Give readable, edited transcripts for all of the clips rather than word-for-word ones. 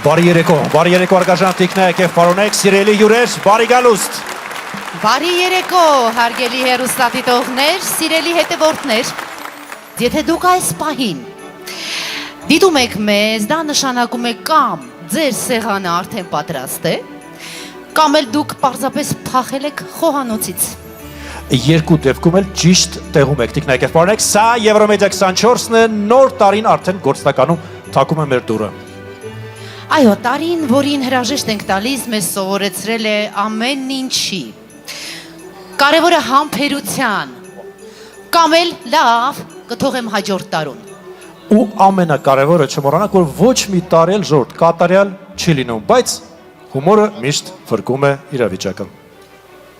Բարի երեկո արգաժանտիկներ և պարոնեք, սիրելի հյուրեր, բարի գալուստ։ Բարի երեկո, հարգելի հեռուստադիտողներ, սիրելի հետևորդներ, եթե դուք այս պահին դիտում եք մեզ, դա նշանակում է կամ ձեր սեղանը արդեն պատրաստ է, կամ էլ դուք պարզապես փախել եք խոհանոցից։ Երկու դեպքում էլ ճիշտ տեղում եք, տիկնայք և պարոնեք, սա Եվրոմեդիա 24-ն է, նոր տարին արդեն գործնականում թակում է մեր դուռը։ Այո, տարին, որին հրաժեշտ ենք տալիս, մեզ սովորեցրել է ամեն ինչի։ Կարևորը համբերության, կամ էլ լավ կթողեմ հաջորդ տարուն։ Ու ամենակարևորը չմոռանաք, որ ոչ մի տարի էլ ժողովուրդ կատարյալ չի լինում, բայց հումորը միշտ փրկում է իրավիճակը։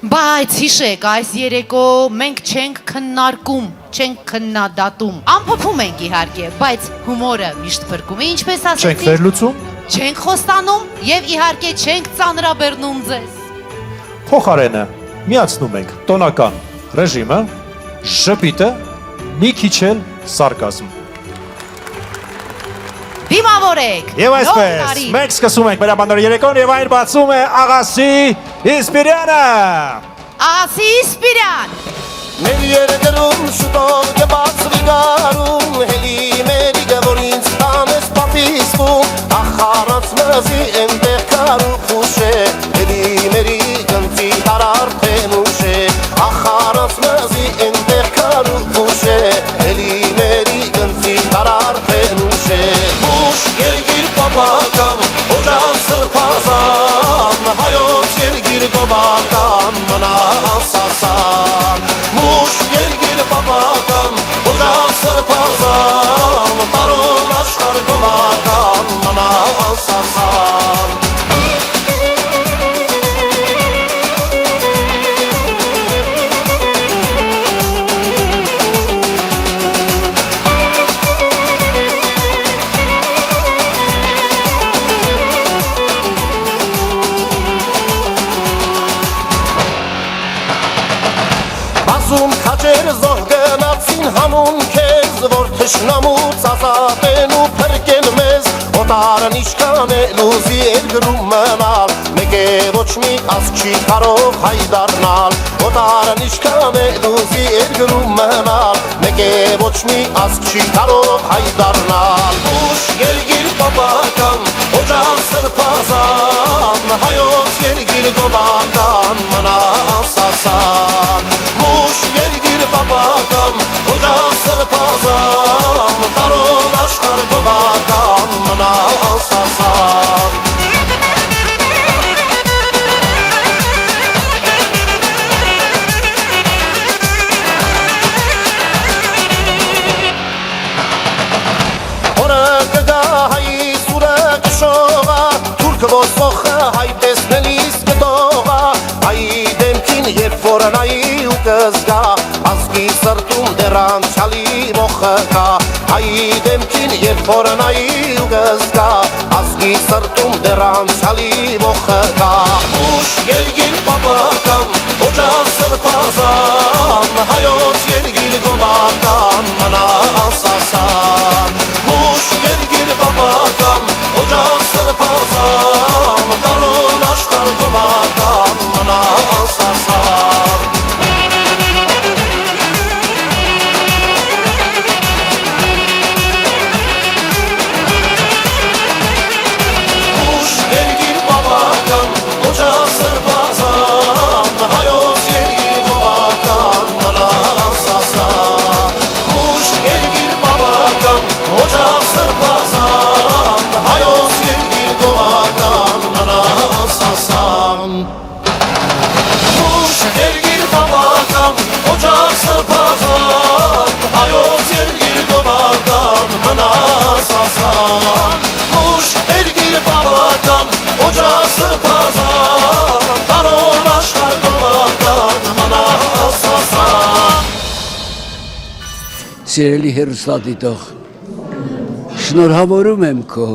Բայց հիշեք, այս երեկո մենք չենք քննարկում, չենք քննադատում, ամփոփում ենք իհարկե, բայց հումորը միշտ փրկում է, ինչպես ասեցի։ Չենք վերլուծում, չենք խոստանում եւ իհարկե չենք ծանրաբեռնում ձեզ։ փոխարենը միացնում ենք տոնական ռեժիմը, ժպիտը, մի քիչ էլ սարկազմ։ Դիմավորեք։ Եվ այսպես, մենք սկսում ենք մեր ապանդորի երեկոն եւ այն բացում է Աղասի Իսպիրյանը։ Աղասի Իսպիրյան։ Մեր երկրում շուտով կբացվի գարուն, հելի մեր գավորինց տանես պապիսվում, ախարանց մզի ենտեղ կարու խուշ է, հելի մերի գնցի հարարդեն ուշ է, ախարանց մզի ենտեղ կարու խուշ է, հելի մերի գնցի հարարդեն ուշ է, ուշ երգիր պապական, օջան սրպազան, հայոց երգիր գոբական, մնաս ասան, ուշ երգիր պապական, օջան սրպազան, տարոն աշխար գոբական, մնաս ասան, Քաջեր զոհ գնացին հանուն քեզ, որ թշնամուց ազատեն ու փրկեն մեզ, օտարն իշքան է լուզի երկրում մնալ, մեկ է ոչ մի ազգ չի կարող հայդարնալ, օտարն իշքան է լուզի երկրում մնալ, մեկ է ոչ մի ազգ չի կարող հայդարնալ, ուշ երգիր պապական, օջան սրպազան, հայոց երգիր գոբական, մնաս ասան, ուշ երգիր պապական, օջան սրպազան, տարոն աշխար գոբական, մնաս ասան, Ոսոխը հայ տեսնելիս կտողա, հայի դեմքին երբ որնայի ու կզգա, ազգի սրտում դեռ անցյալի մոխը կա, հայի դեմքին երբ որնայի ու կզգա, ազգի սրտում դեռ անցյալի մոխը կա, ուշ երգիր պապական, օջան սրպազան, հայոց երգիր գոբական, մնաս ասան, ուշ երգիր պապական, օջան սրպազան, տարոն աշխար գոբական, մնաս ասան, ուշ երգիր պապական, օջան սրպազան, հայոց երգիր գոբական, մնաս ասան, ուշ երգիր պապական, օջան սրպազան, հայոց երգիր գոբական, մնաս ասան, ուշ երգիր պապական, օջան սրպազան, հայոց երգիր գոբական, մնաս ասան, ուշ երգիր պապական, օջան սրպազան, տարոն աշխար գոբական, մնաս ասան։ Սիրելի հեռուստադիտող, շնորհավորում եմ քո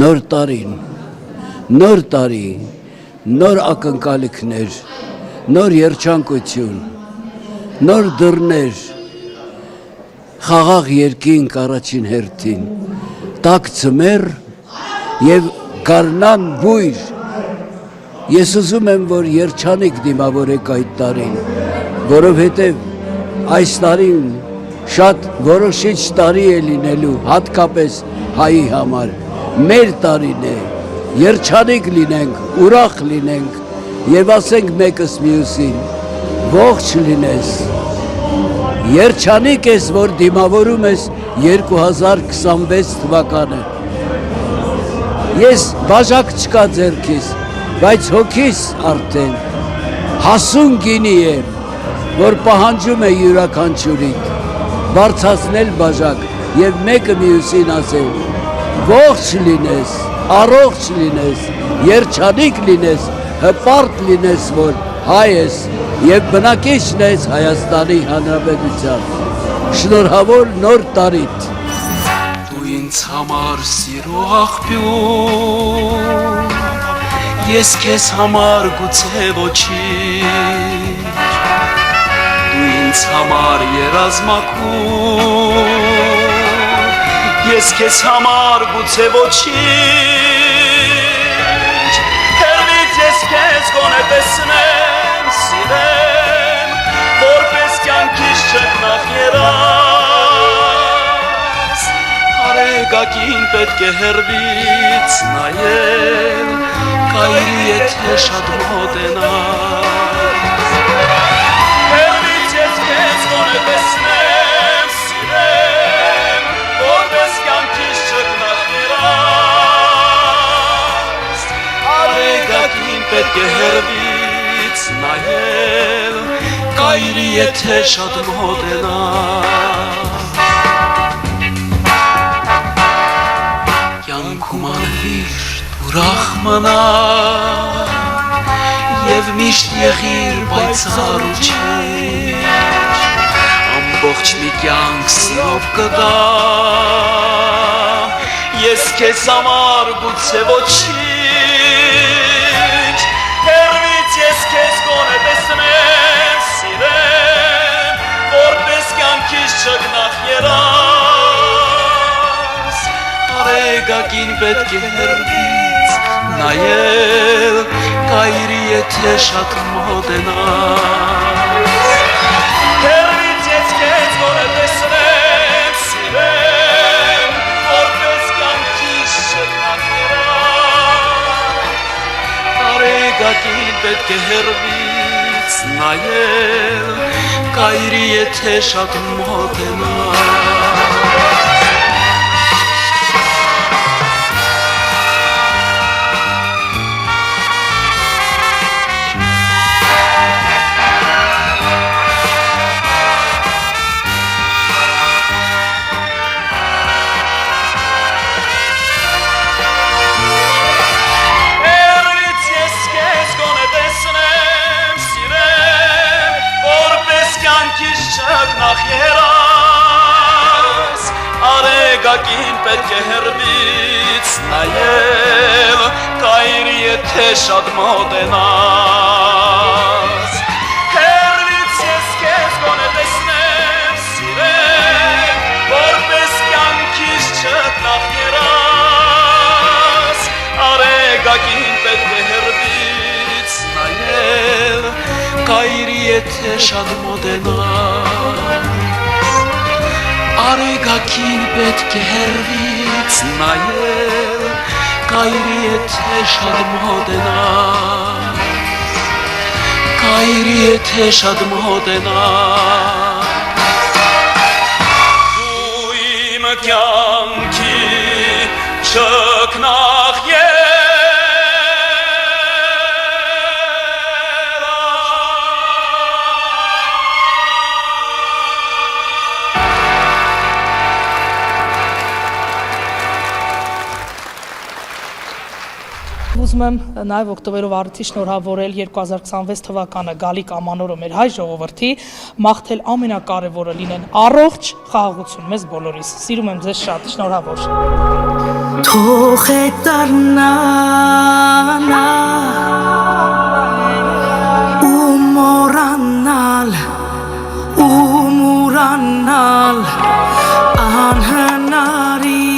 նոր տարին, նոր տարի, նոր ակնկալիքներ, նոր երջանկություն, նոր դռներ, խաղաղ երկինք առաջին հերթին, տաք ձմեռ, եւ գառնան բույր։ Ես ուզում եմ, որ երջանիկ դիմավորեք այդ տարին, որովհետեւ այս տարին շատ որոշիչ տարի է լինելու, հատկապես հայի համար, մեր տարին է, երջանիկ լինենք, ուրախ լինենք եւ ասենք մեկս մյուսին, ողջ լինես, երջանիկ ես, որ դիմավորում ես 2026 թվականը։ Ես բաժակ չկա ձեռքիս, բայց հոգիս արդեն հասուն գինի եմ, որ պահանջում է յուրաքանչյուրին բարձրացնել բաժակ եւ մեկը մյուսին ասել. ողջ լինես, առողջ լինես, երջանիկ լինես, հպարտ լինես, որ հայ ես եւ բնակիչն ես Հայաստանի Հանրապետության։ Շնորհավոր նոր տարիդ։ Դու ինձ համար սիրո աղբյուր, ես քեզ համար գուցե ոչինչ, դու ինձ համար երազմակուր, ես քեզ համար գուցե ոչինչ, հեռվից ես քեզ գոնե տեսնեմ, սիրեմ, որպես կյանքիս չկնախ երաս, արեգակին պետք է հեռվից նայել, կայրի եթե շատ մոտենաս, հեռվից ես քեզ գոնե տեսնեմ, սիրեմ, որպես կյանքիս չկնախ երաս, արեգակին պետք է հեռվից նայել, կայրի եթե շատ մոտենաս, կյանքում անվիշտ ուրախ մնա եւ միշտ եղիր պայծառ ու չեջ, ամբողջ մի կյանք սիրով կտա, ես քեզ համար գուցե ոչինչ, հեռվից ես քեզ գոնե տեսնեմ, սիրեմ, որպես կյանքիս չգնախ երաս, արեգակին պետք է հեռվից նայել, կայրի եթե շատ մոտենաս, հեռվից ես քեզ գոնե տեսնեմ, սիրեմ, որպես կյանքիս չգնախ երաս, արեգակին պետք է հեռվից նայել, կայրի եթե շատ մոտենաս, չկնախ երաս, արեգակին պետք է հեռվից նայել, կայրի եթե շատ մոտենաս, հեռվից ես քեզ գոնե տեսնեմ, սիրեմ, որպես կյանքիս չկնախ երաս, արեգակին պետք է հեռվից նայել, կայրի եթե շատ մոտենաս, արեգակին պետք է հեռվից նայել, կայրի եթե շատ մոտենաս, կայրի եթե շատ մոտենաս, դու իմ կյանքի չկնախ Ուզում եմ նաև օկտոբերով առիթի շնորհավորել 2026 թվականը գալիք ամանորը մեր հայ ժողովրդի, մաղթել ամենակարևորը լինեն առողջ խաղաղություն մեզ բոլորիս։ Սիրում եմ ձեզ շատ, շնորհավոր։ Թող է դառնանա ու մոռանալ ու մոռանալ անհնարին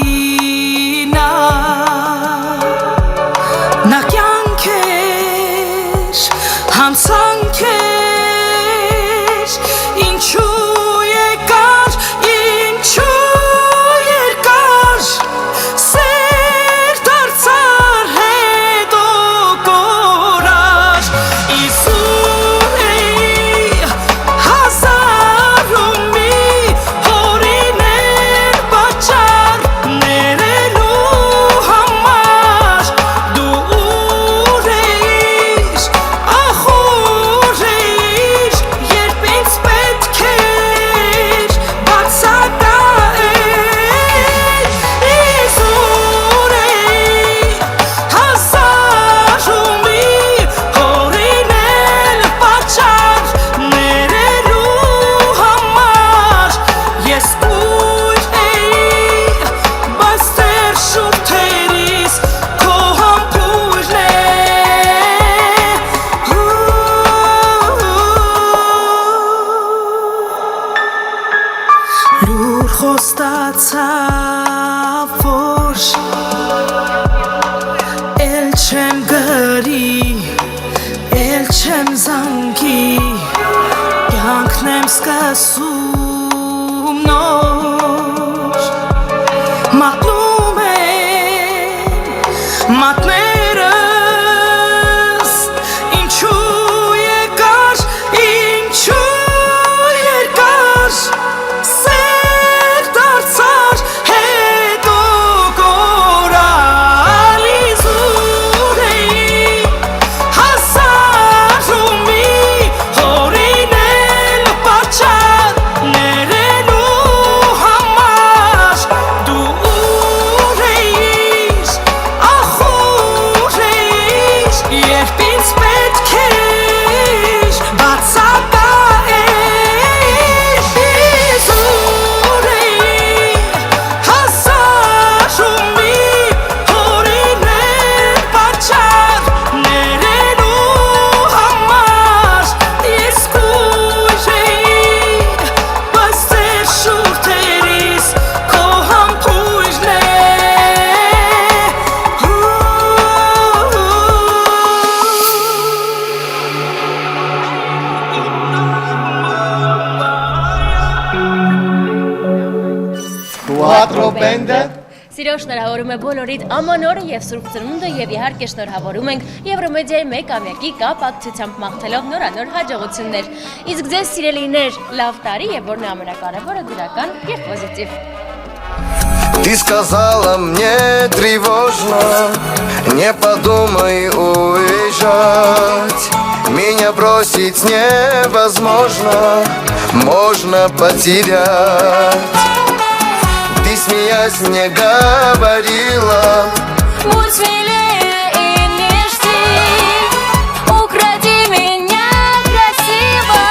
ասավ որ էլ չեմ գրի էլ չեմ զանգի կյանքն եմ սկսում նոր մատնում եմ մատներս ինչու եկար սեր դարձար հետո կորալի զուր էի հասարումի հորինել պատճառ ներելու համար դու ուր էիր ախուր էիր երբ ինձ պետք էր բացակայել զուր էի հասարումի հորինել պատճառ ներելու համար ես կույր էի բայց ձեր շուրթերիս քո համբույրն է Quattro bende Սիրո շնորհավորում է բոլորիդ ամանորը եւ Սուրբ Ծնունդը եւ իհարկե շնորհավորում ենք Եվրոմեդիայի 1-ամյակի կապակցությամբ մաղթելով նորանոր հաջողություններ։ Իսկ ձեզ սիրելիներ, լավ տարի եւ որն է ամենակարևորը դրական եւ պոզիտիվ։ Ты сказала мне тревожно, не подумай уезжать. Меня бросить невозможно, можно потерять. Ты, смеясь, мне говорила: Будь смелее и не жди, укради меня красиво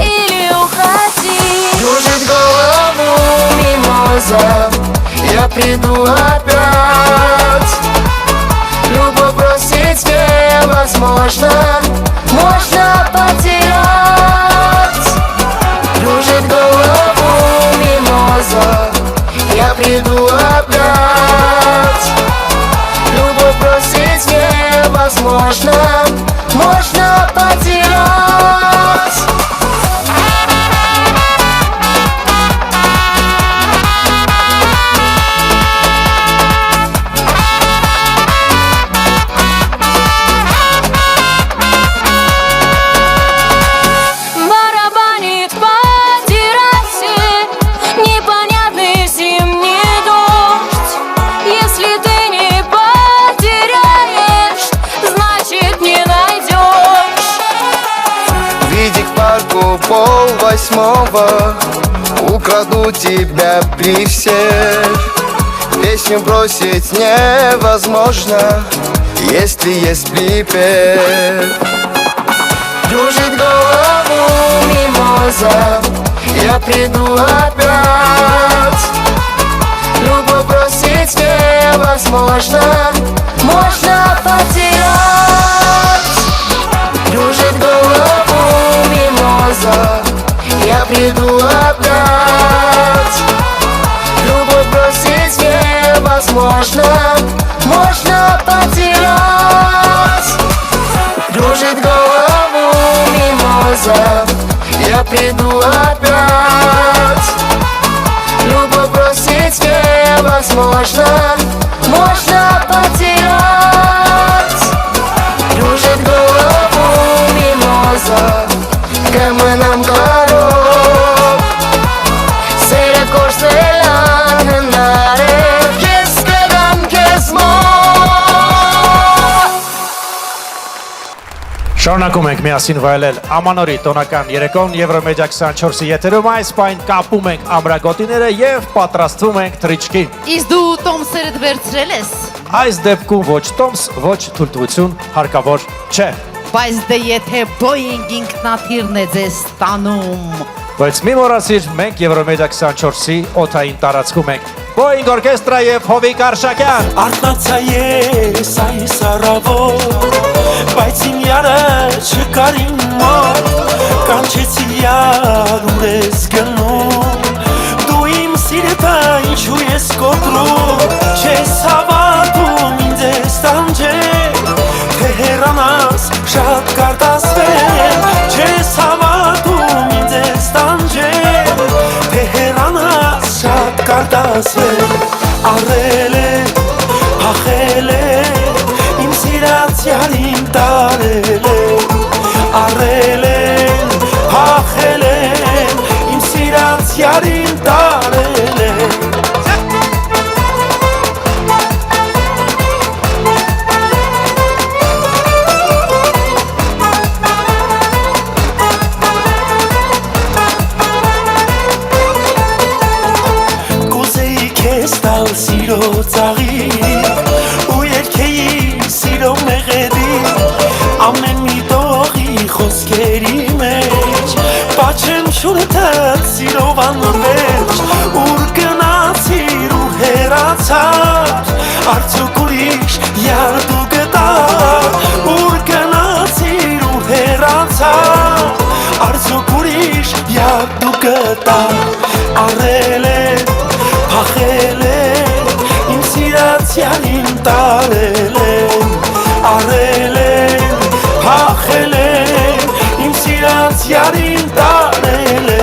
или уходи. кружит голову мимоза, я приду опять. Любовь бросить невозможно, можно потерять. Кружит голову мимоза, я приду опять. Любовь бросить невозможно, можно потерять. Барабанит по террасе непонятный зимний дождь. Если ты не потеряешь, значит не найдешь. Выйди к парку 7:30, украду тебя при всех. Песню бросить невозможно, если есть припев. Кружит голову мимоза, я приду опять. Любовь бросить невозможно, можно потерять. Кружит голову мимоза, я приду опять. Любовь бросить невозможно, можно потерять. Кружит голову мимоза, я приду опять. Любовь бросить невозможно, можно потерять. Кружит голову мимоза, каменам коров. Սերը կորսել անհնար է, ես կգամ քեզ մոտ։ Շարունակում ենք միասին վայելել Ամանորի տոնական երեկոն Եվրոմեդիա 24-ի եթերում այս պայն կապում ենք ամրագոտիները եւ պատրաստվում ենք թրիչկին։ Իսկ դու տոմսերդ վերցրել ես, Այս դեպքում ոչ տոմս, ոչ թույլտվություն հարկավոր չէ։ բայց դե եթե Boeing ինքնաթիռն է ձեզ տանում։ Բայց մի մոռացիր, մենք Եվրոմեդիա 24-ի օթային տարածքում ենք։ Boeing օրկեստրա եւ Հովիկ Արշակյան։ Արտնացա ես այս առավոտ, բայց իմ յարը չկար իմ մոտ, կանչեցի յար ուր ես գնում, դու իմ սիրտը ինչու ես կոտրում Չես հավատում ինձ ես տանջել Թե հեռանաս շատ կարտասվել Չես հավատում ինձ ես տանջել Թե հեռանաս շատ կարտասվել Առել է, փախել է Իմ սիրած յարին տարել է Առել են, փախել են Իմ սիրած յարին տարել է Կուզեի քեզ տալ սիրո ծաղի Ու երկեի սիրո մեղեդի Ամեն մի տողի խոսքերի մեջ Պաչեմ շուրթըտ սիրով անվերջ Ուր գնացիր ու հեռացար Արդյոք ուրիշ յարդու գտար Ուր գնացիր ու հեռացար Արդյոք ուրիշ յարդու գտար Առել է, փախել է Իմ սիրած յարին տարել է Առել է, փախել է Իմ սիրած յարին տարել է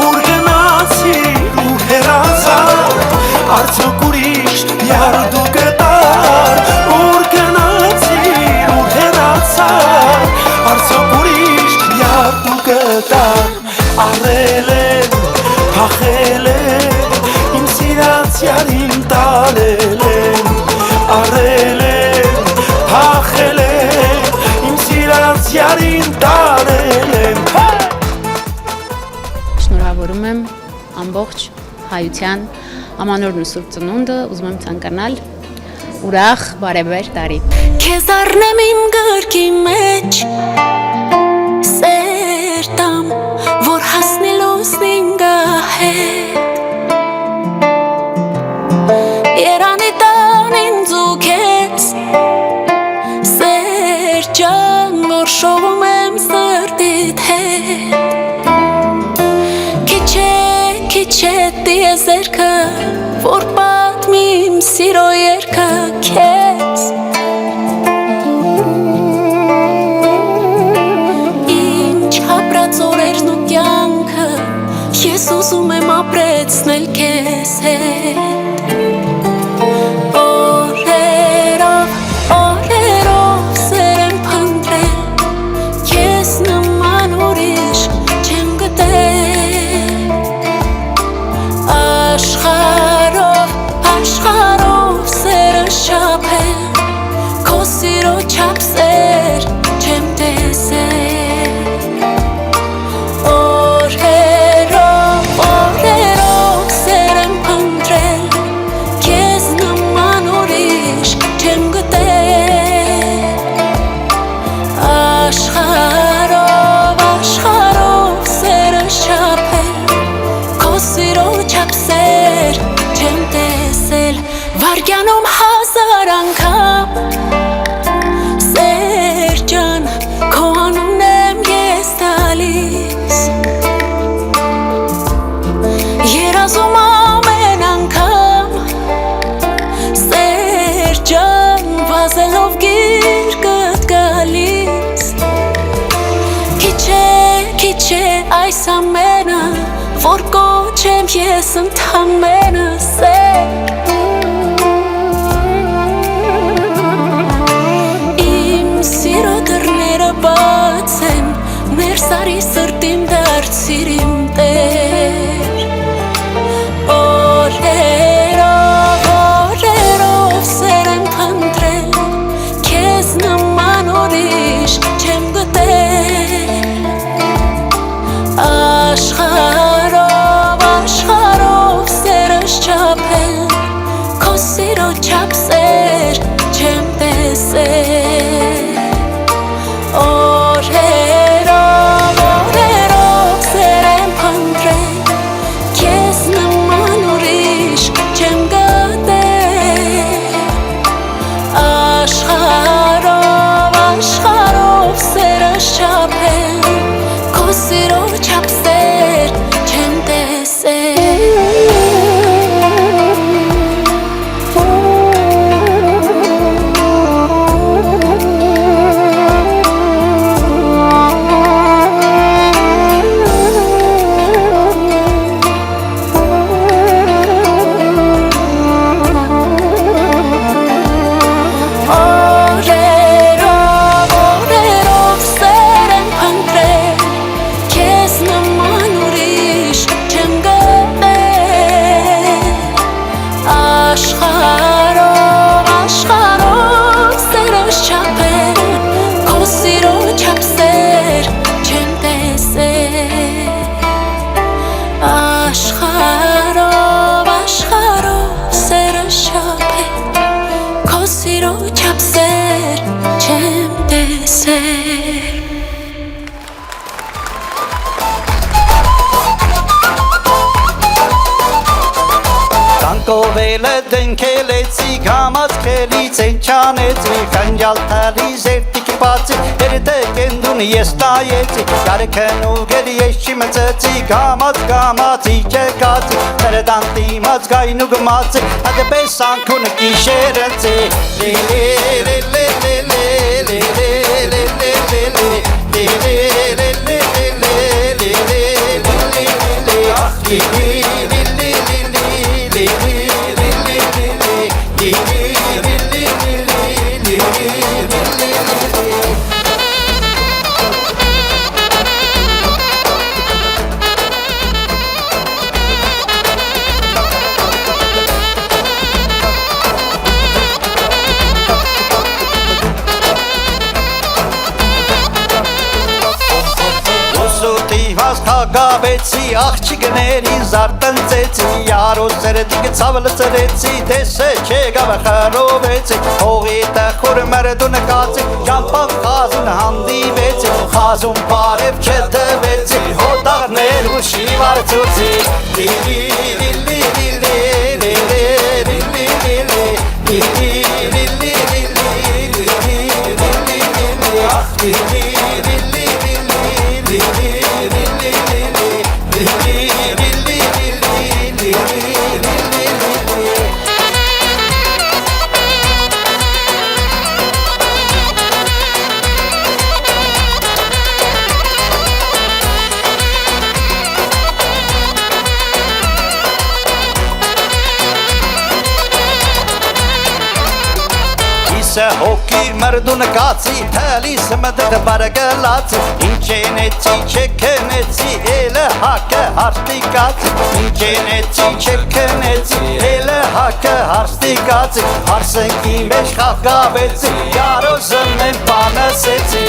Ուր գնացիր ու հեռացար Արդյոք ուրիշ յարդու գտար Ուր գնացիր ու հեռացար Արդյոք ուրիշ յարդու գտար Առել են, փախել են Իմ սիրած յարին տարել են Առել են, փախել են Իմ սիրած յարին տարել են Շնորհավորում եմ ամբողջ հայության ամանորն ու Սուրբ Ծնունդը, ուզում եմ ցանկանալ ուրախ բարեբեր տարի։ Քեզ առնեմ իմ գրքի մեջ Սերտամ, որ հասնելուս նինգահետ Երանի տան ինձ ու քեզ Սերջան, որ շովում եմ սրտիդ հետ Քիչ է դիեզերքը, որ պատմիմ սիրո երգը քեզ Ինչ ապրած օրերն ու կյանքը Ես ուզում եմ ապրեցնել քեզ հետ Օրերով սեր եմ փնտրել Քեզ նման ուրիշ չեմ գտել Աշխարհով սերը շապել Քո սիրո չափսեր չեմ տեսել Օրերով սեր եմ փնտրել Քեզ նման ուրիշ չեմ գտել Աշխարհով սերը շապել Քո սիրո չափսեր չեմ տեսել Վարգյանում հազար անգամ Սերջան, քո անունն եմ ես տալիս Երազում ամեն անգամ Սերջան, վազելով գիրկդ գալիս Քիչ է այս ամենը Որ կոչեմ ես ընդամենը սեր Իմ սիրո դռները բաց են Ներս արի սրտիմ դարձիր իմ տեր Օրերով սեր եմ փնտրել Քեզ նման ուրիշ չեմ գտել Աշխարհով սերս չափել Քո սիրո չափսեր չեմ տեսել Օրերով սեր եմ փնտրել Քեզ նման ուրիշ սեր Կովելը դնքելեցի, գամած քելից են չանեցի, խնջալ թալի զերտիքի բացի, երդե կենդուն ես տայեցի, կարքն ու գերի ես չի մծեցի, գամած իջեկացի, ներդան տիմած գայն ու գմացի, հատպես անքուն կիշերըցի, Գաբեցի աղջիկների զարտնցեցի Արոսերը դիգցավ լծրեցի Դեսը չեգավ խրովեցի Հողի տխուր մրդու նկացի Ժամպաղ խազուն հանդիվեցի Խազուն բարև չդվեցի Հոտաղներ ու շիվարցուցի Հոգի մրդու նկացի, թելիս մդդ բարգլացի Ինչենեցի, չեքնեցի, էլը հակը հարստիկացի Ինչենեցի, չեքնեցի, էլը հակը հարստիկացի Հարսնքի մեջ խաղգավեցի, յարոզն եմ պանսեցի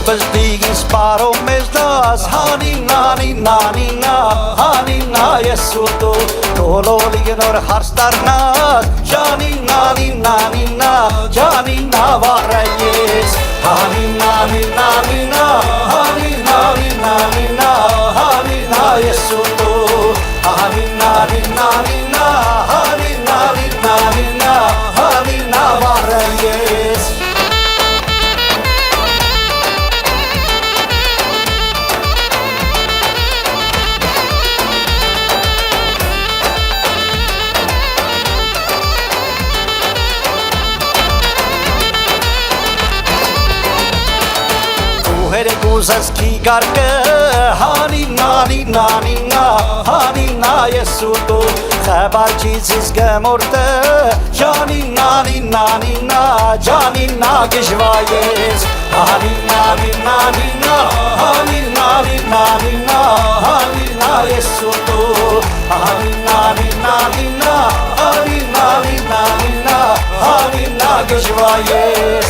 Բզդիգին սպարով մեզ դաս Հանինա ես ու դու Տոլոլիգն որ հարս տարնաս Ժանինա վառը ես Հանինա ես ու դու Հանինա վառը ես Գուզս կի գարկը Հանինա ես ու դու Խաբարջիցիս գմորդը Ժանինա գժվա ես Հանինա ես ու դու Հանինա գժվա ես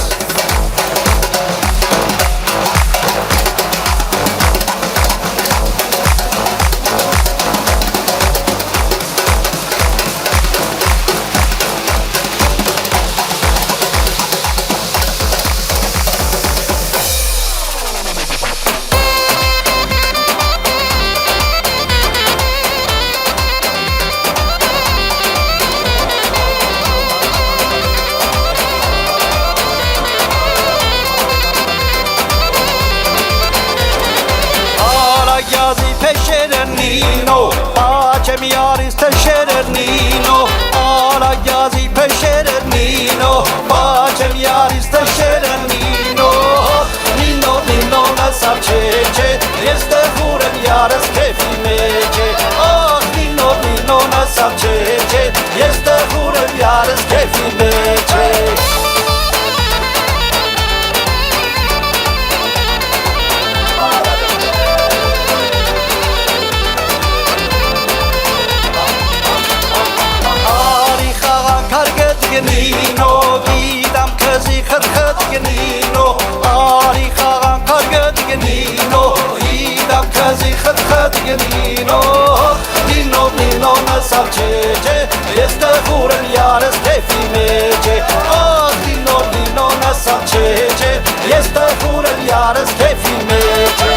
Nino, pace mi arista Nino, ala yazi peshere Nino, pace mi arista Nino, Nino na sarcece, este furem yaras kefi mece, Nino na sarcece, este յարս քեֆի մեջ է Արի խաղանք հարգետ գնինո Գիտամ քզի խտխտ գնինո Արի խաղանք հարգետ գնինո Գիտամ քզի խտխտ գնինո Նինո նսավ չեջե Ես տխուր եմ յարս քեֆի մեջ է Նինո նսավ չեջե Ես տխուր եմ յարս քեֆի մեջ է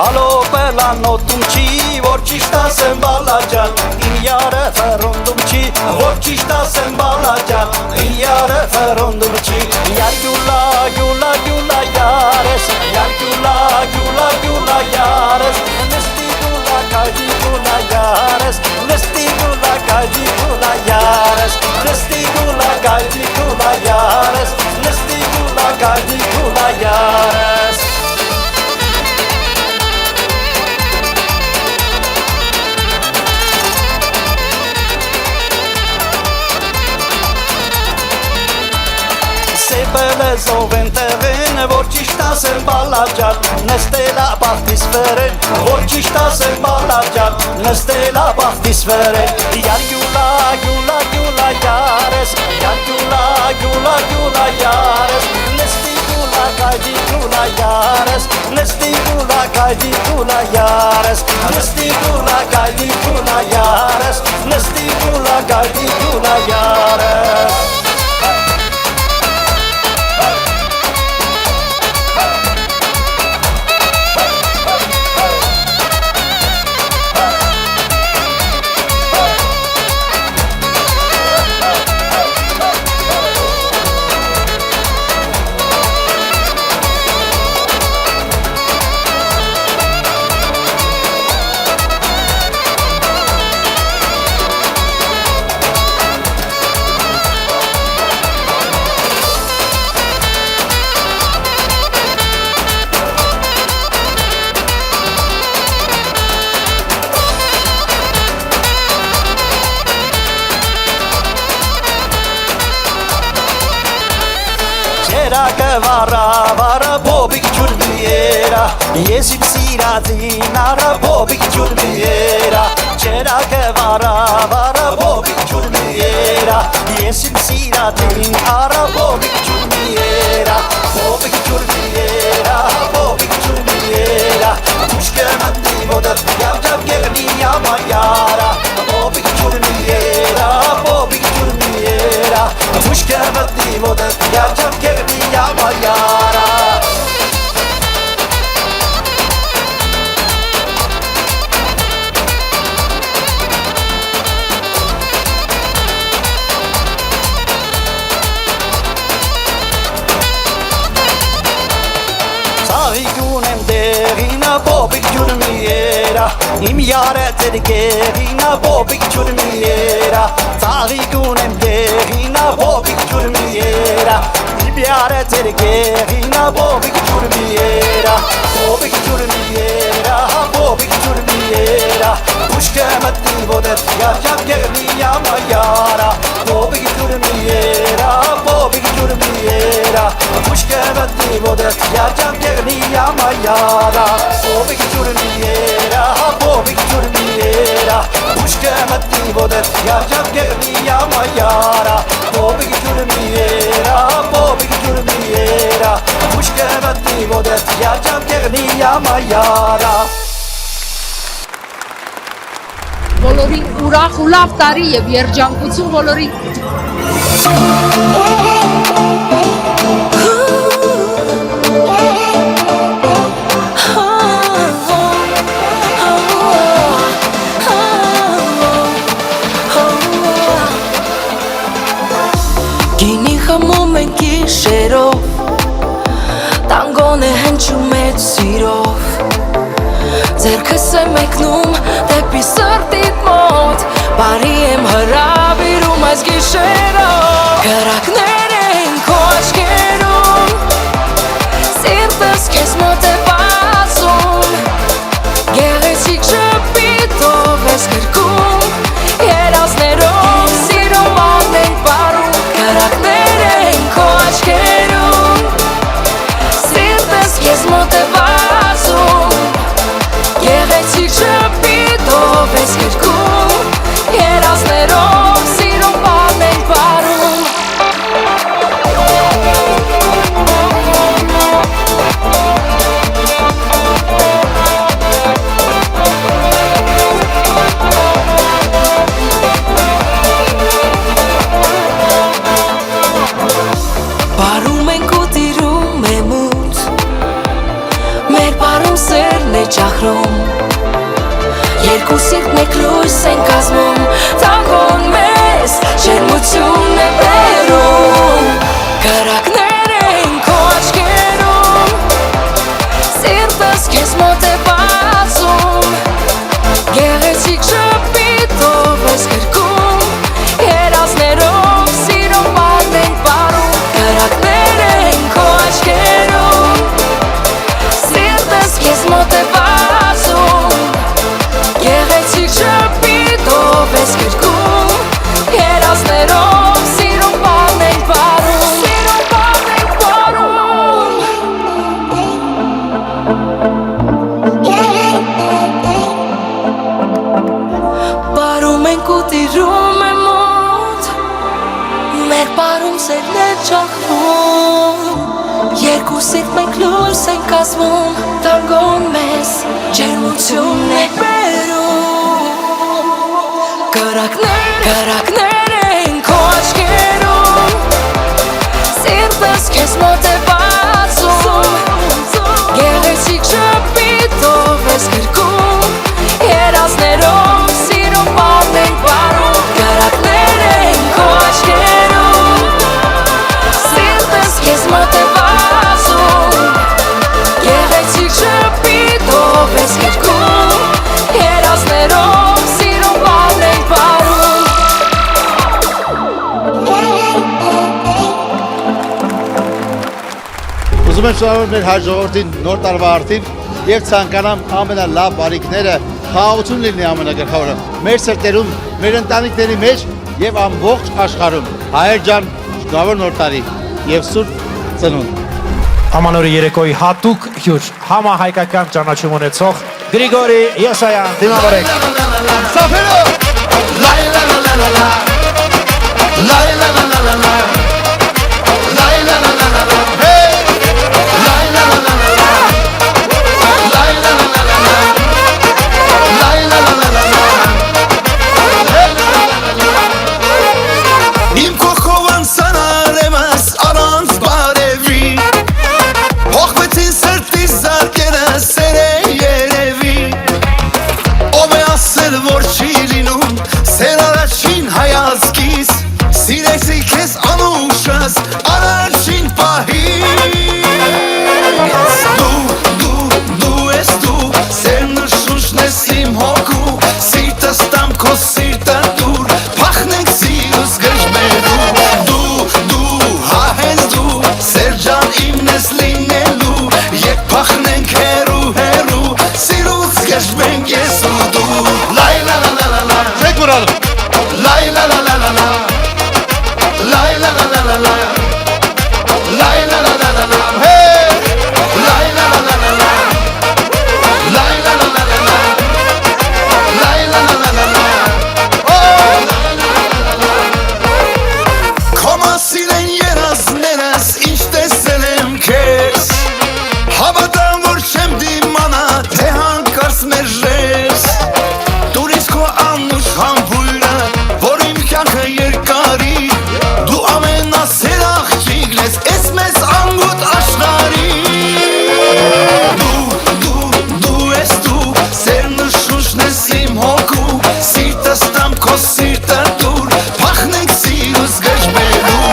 Ալո պելանոտում չի, որ ճիշտ ասեմ բալաջան Իմ յարը ֆերոնդում չի, որ ճիշտ ասեմ բալաջան Իմ յարը ֆերոնդում չի Յար գյուլա, գյուլա, գյուլա յարես Յար գյուլա, գյուլա, գյուլա յարես Նստի գուլա, կաջի գուլա յարես Նստի գուլա, կաջի գուլա յարես Նստի գուլա, կաջի գուլա յարես Նստի գուլա, կաջի գուլա յարես Բելեզով են տեղեն, որ ճիշտ ասեմ բալաջան Նստելա բախտիս վերեն, որ ճիշտ ասեմ բալաջան Նստելա բախտիս վերեն Յար գյուլա, գյուլա, գյուլա յարես Յար գյուլա, գյուլա, գյուլա յարես Նստի գուլա, կայդի գուլա յարես Նստի գուլա, կայդի գուլա յարես Նստի գուլա, կայդի գուլա յարես Նստի գուլա, կայդի գուլա յարես Վարա բոբիկ ջուրմի երա Ես իմ սիրածին արա բոբիկ ջուրմի երա Չերակը վարա բոբիկ ջուրմի երա Ես իմ սիրածին արա բոբիկ ջուրմի երա Բոբիկ ջուրմի երա, բոբիկ ջուրմի երա Ուշկը մտնի ոտը յավ գեղնի յամա յարա Բոբիկ ջուրմի երա, բոբիկ ջուրմի երա Ուշկը մտնի ոտը յավ գեղնի յամա յարա Սաղիգուն եմ դեղինա բոբիկ ջուրմի երա Իմ յարը ձեր գեղինա բոբիկ ջուրմի երա Սաղիգուն եմ դեղինա բոբիկ ջուրմի երա Իմ յարը ձեր գեղինա բոբիկ ջուրմի երա Բոբիկ ջուրմի երա, բոբիկ ջուրմի երա Ուշկը մտնի ոտը յավ գեղնի յամա յարա Բոբիկ ջուրմի երա, բոբիկ ջուրմի երա Ուշկը մտնի ոտը յավ գեղնի յամա յարա Բոբիկ ջուրմի երա, բոբիկ ջուրմի երա Ուշկը մտնի ոտը յավ գեղնի յամա յարա Բոբիկ ջուրմի երա, բոբիկ ջուրմի երա Ուշկը մտնի ոտը յավ գեղնի յամա յարա Բոլորին ուրախ ու լավ տարի եւ երջանկություն բոլորին Գինի խմում ենք գիշերով Տանգոն է հնչում մեծ սիրով Ձերքս է մեկնում դեպի սրտիդ մոտ Բարի եմ հրավիրում այս գիշերով Կրակներ են քո աչքերում հաճախվում Երկուսիդ մենք լույս ենք կազմում Տանգոն մեզ ջերմությունն է բերում Կրակներ են քո աչքերում Սիրտս քեզ մոտ է բացում Գեղեցիկ շփիտով ես գրկում Երազներով սիրո բան ենք վարում Կրակներ են քո աչքերում Սիրտս քեզ մոտ է բացում Գեղեցիկ շփիտով ես գրկում Երազներով սիրո բան ենք վարում Ուզում եմ շնորհավորել մեր հայ ժողովրդին նոր տարվա արդիվ եւ ցանկանամ ամենալավ բարիքները, խաղաղություն լինի ամենագլխավորը մեր սրտերում, մեր ընտանիքների մեջ եւ ամբողջ աշխարհում։ Հայեր ջան, շնորհավոր նոր տարի եւ սուրբ ծնունդ։ Ամանորի երեկոյի հատուկ հյուր համահայկական ճանաչում ունեցող Գրիգորի Եսայան դիմավորեք։ Իմ կողքով անցան արևս առանց բարևի Փոխվեցին սրտի զարկերը սերը երևի Ով է ասել որ չի լինում սեր առաջին հայացքից Սիրեցի քեզ անուշս առաջին պահից Դու ես դու սեր նշուշն ես իմ հոգու Սիրտս տամ քո սիրտը դուր Փախնենք սիրուս գժմերու Դու հա հենց դու սեր ջան իմն ես լինելու Եկ փախնենք հերու Սիրուս գժմենք ես ու դու Լայ լա լա լա լա լա Ձեկ որալը Լայ լա լա լա լա լա Լայ լա լա լա լա լա Լայ լա լա լա լա լա Լայ լա լա լա լա լա Լայ լա լա լա լա լա Լայ լա լա լա լա լա Կոմասին են երազներս ինչ տեսել եմ քեզ Հավատամ որ չեմ դիմանա թե հանկարծ մեր ժես Դուր ես քո անուշ համբույրը որ իմ կյանքը երկարի Դու ամենասեր աղջիկ ես ես մեզ անգոտ աշխարի Դու ես դու սեր նշուշն ես իմ հոգու Սիրտս տամ քո սիրտը դուր Փախնենք սիրուս գժմերու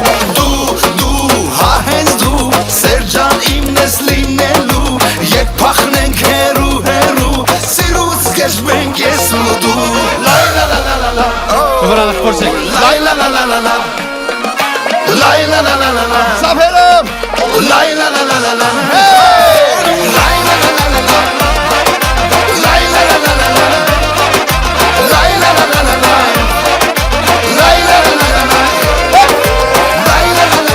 Դու հա հենց դու սեր ջան իմն ես լինելու Եկ փախնենք հերու Սիրուս գժմենք ես ու դու Լայ լա լա լա լա լա Վրանախ փորձեք Լայ լա լա լա լա լա Լայ լա լա լա լա լա Սափերում Լայ լա լա լա լա լա Լայ լա լա լա լա լա Լայ լա լա լա լա լա Լայ լա լա լա լա լա Լայ լա լա լա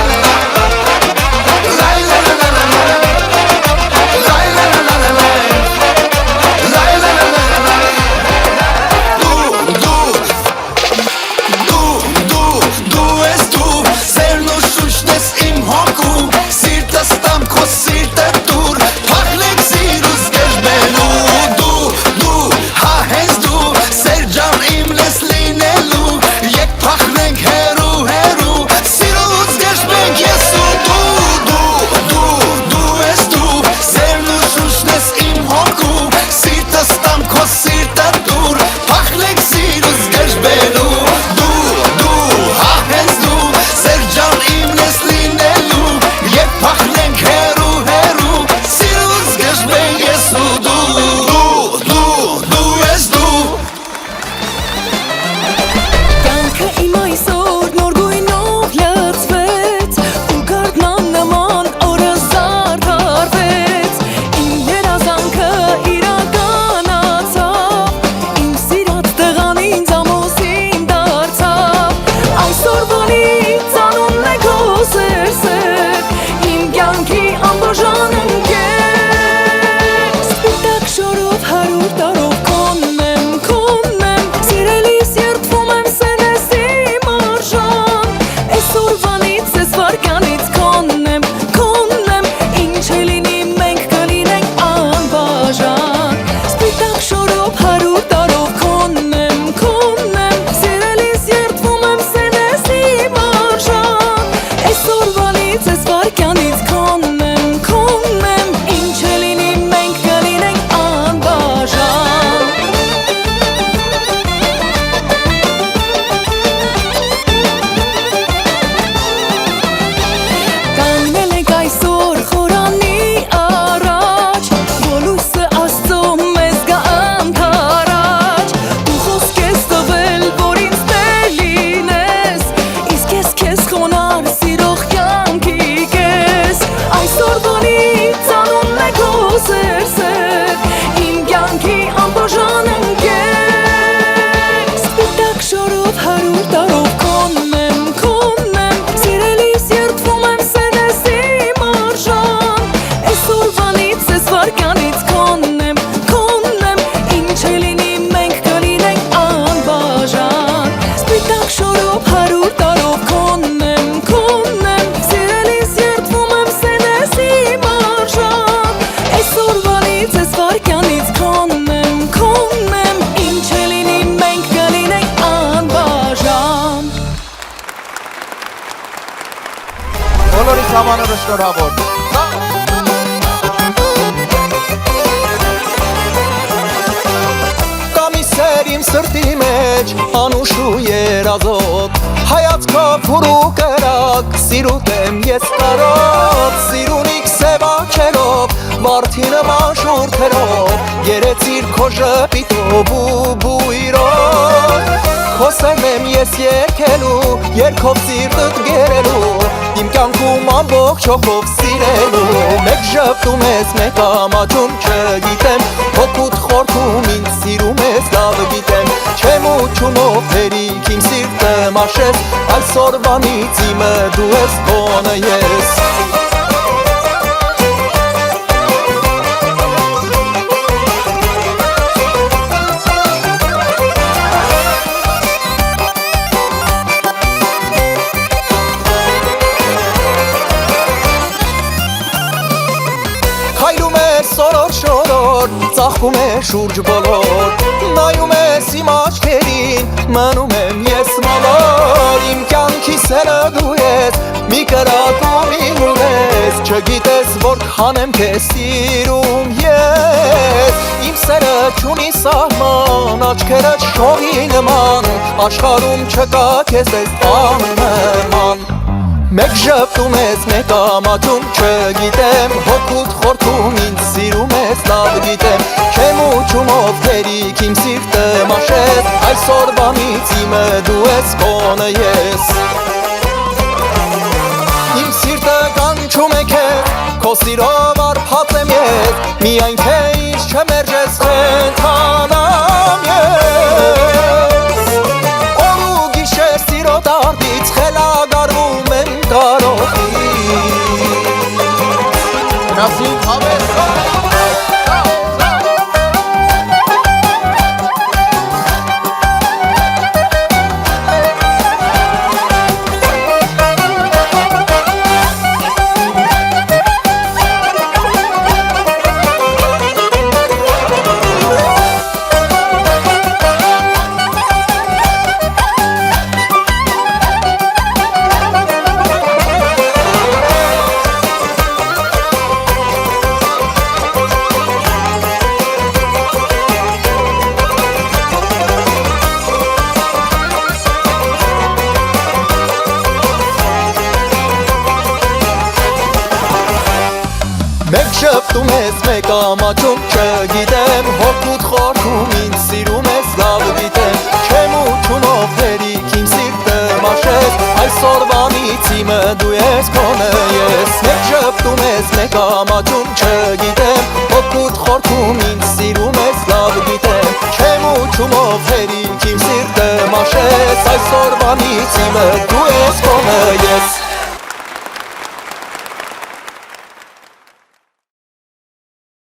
լա լա Լայ լա լա լա լա Լայ լա լա լա լա Լայ լա լա լա լա Լայ լա լա լա լա Դու ես դու սերն ու շուշն ես իմ հոգու Սիրտս տամ քո սիրտը դուր Փախնենք սիրուս գժմերու Դու հա հենց դու սեր ջան իմն ես լինելու ամանորը շնորհավոր Կամիսեր իմ սրտի մեջ անուշու երազոտ Հայացքով հուրու կրակ սիրուտ եմ ես կարոտ Սիրունիք սևաչերով վարդի նման շուրթերով Երեցիր քո ժպիտով ու բույրով Քո սերն եմ ես երկելու երկով սիրտդ գերելու Իմ կյանքում ամբողջ հոգով սիրելու Մեկ ժպտում ես մեկ ամաչում չգիտեմ Հոգուտ խորքում ինձ սիրում ես լավ գիտեմ Չեմ ուչումով հերիք իմ սիրտը մաշես Այսօրվանից իմը դու ես կոնը ես Քայլում ես սորոր շորոր, ծաղկում է շուրջ բոլոր Նայում ես իմ աչքերին, մնում եմ ես մոլոր Իմ կյանքի սերը դու ես, մի կրակում իմ ուղես Չգիտես որքան եմ քեզ սիրում ես Իմ սերը չունի սահման, աչքերդ շողի նման Աշխարհում չկա քեզ ես աննման Մեկ ժպտում ես, մեկ ամաչում չգիտեմ Հոգուտ խորքում ինձ սիրում ես, լավ գիտեմ Չեմ ուչումով հերիք իմ սիրտը մաշես Այսօրվանից իմը դու ես կոնը ես Իմ սիրտը կանչում է քեզ, քո սիրով արփած եմ ես Միայն թե ինձ չմերժես խենթանամ ես Օր ու գիշեր սիրո դարդից խելագարվում եմ կարողի Գնացին հավես Մեկ շպտում ես, մեկ ամաչում չգիտեմ Հոգուտ խորքում ինձ սիրում ես, լավ գիտեմ Չեմ ուչումով հերիք իմ սիրտը մաշես Այսօրվանից իմը դու ես կոնը ես Մեկ շպտում ես, մեկ ամաչում չգիտեմ Հոգուտ խորքում ինձ սիրում ես, լավ գիտեմ Չեմ ուչումով հերիք իմ սիրտը մաշես Այսօրվանից իմը դու ես կոնը ես